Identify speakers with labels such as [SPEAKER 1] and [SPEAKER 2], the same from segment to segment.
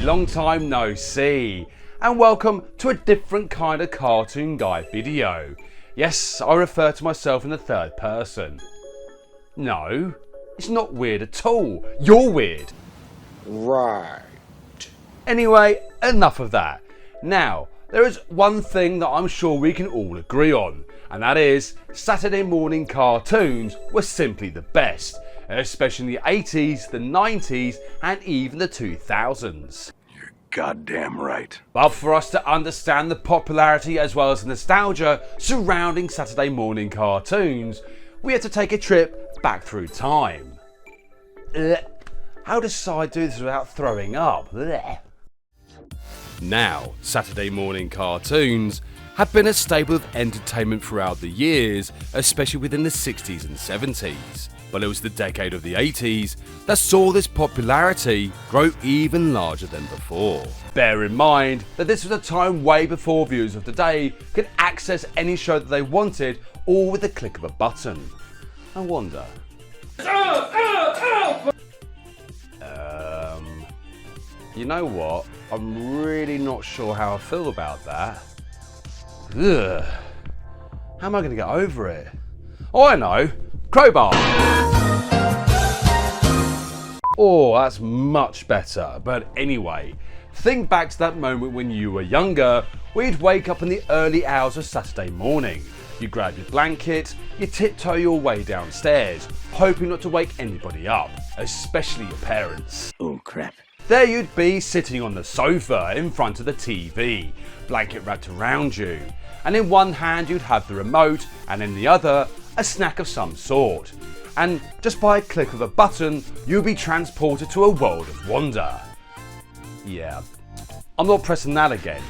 [SPEAKER 1] long time no see, and welcome to a different kind of cartoon guy video. Yes, I refer to myself in the third person. No, it's not weird at all. You're weird.
[SPEAKER 2] Right.
[SPEAKER 1] Anyway, enough of that. Now, there is one thing that I'm sure we can all agree on, and that is Saturday morning cartoons were simply the best, especially in the 80s, the 90s, and even the 2000s.
[SPEAKER 3] You're goddamn right.
[SPEAKER 1] But for us to understand the popularity as well as the nostalgia surrounding Saturday morning cartoons, we had to take a trip back through time. How does I do this without throwing up? Now, Saturday morning cartoons have been a staple of entertainment throughout the years, especially within the 60s and 70s. But it was the decade of the 80s that saw this popularity grow even larger than before. Bear in mind that this was a time way before viewers of today could access any show that they wanted, all with the click of a button. I wonder. You know what? I'm really not sure how I feel about that. Ugh. How am I going to get over it? Oh, I know. Crowbar. Oh, that's much better. But anyway, think back to that moment when you were younger, where you'd wake up in the early hours of Saturday morning. You grab your blanket, you tiptoe your way downstairs, hoping not to wake anybody up, especially your parents.
[SPEAKER 2] Oh crap.
[SPEAKER 1] There you'd be sitting on the sofa in front of the TV, blanket wrapped around you, and in one hand you'd have the remote and in the other a snack of some sort. And just by a click of a button, you'll be transported to a world of wonder. Yeah, I'm not pressing that again.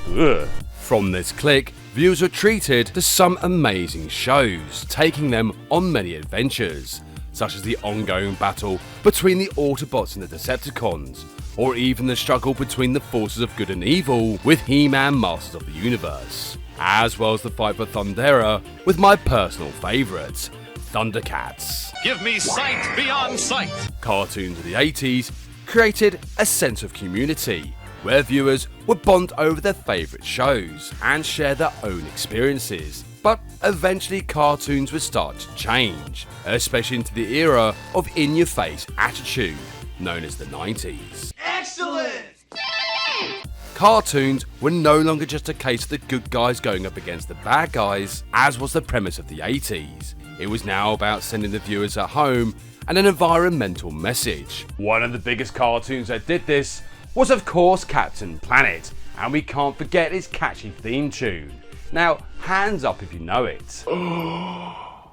[SPEAKER 1] Ugh. From this click, viewers were treated to some amazing shows, taking them on many adventures, such as the ongoing battle between the Autobots and the Decepticons, or even the struggle between the forces of good and evil with He-Man Masters of the Universe, as well as the fight for Thundera with my personal favourites, Thundercats.
[SPEAKER 4] Give me sight beyond sight!
[SPEAKER 1] Cartoons of the 80s created a sense of community, where viewers would bond over their favourite shows and share their own experiences. But eventually cartoons would start to change, especially into the era of in-your-face attitude, known as the 90s.
[SPEAKER 4] Excellent!
[SPEAKER 1] Cartoons were no longer just a case of the good guys going up against the bad guys, as was the premise of the 80s. It was now about sending the viewers at home an environmental message. One of the biggest cartoons that did this was of course Captain Planet, and we can't forget its catchy theme tune. Now, hands up if you know it.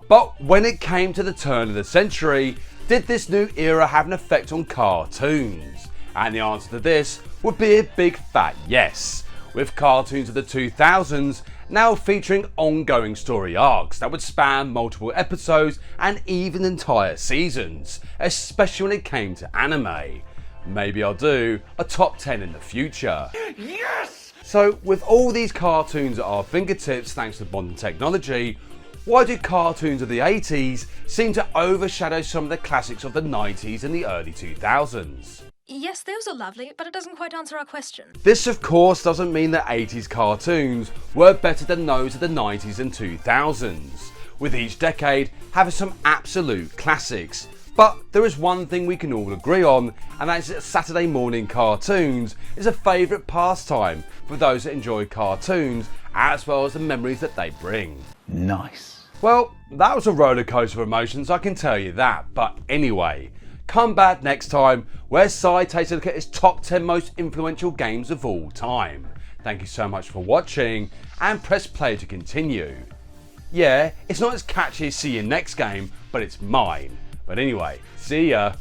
[SPEAKER 1] But when it came to the turn of the century, did this new era have an effect on cartoons? And the answer to this would be a big fat yes, with cartoons of the 2000s now featuring ongoing story arcs that would span multiple episodes and even entire seasons, especially when it came to anime. Maybe I'll do a top 10 in the future.
[SPEAKER 4] Yes!
[SPEAKER 1] So with all these cartoons at our fingertips thanks to modern technology, why do cartoons of the 80s seem to overshadow some of the classics of the 90s and the early 2000s?
[SPEAKER 5] Yes, those are lovely, but it doesn't quite answer our question.
[SPEAKER 1] This of course doesn't mean that 80s cartoons were better than those of the 90s and 2000s, with each decade having some absolute classics. But there is one thing we can all agree on, and that is that Saturday morning cartoons is a favourite pastime for those that enjoy cartoons, as well as the memories that they bring.
[SPEAKER 2] Nice.
[SPEAKER 1] Well, that was a roller coaster of emotions, I can tell you that. But anyway, come back next time where Si takes a look at his top 10 most influential games of all time. Thank you so much for watching, and press play to continue. Yeah, it's not as catchy as See You Next Game, but it's mine. But anyway, see ya.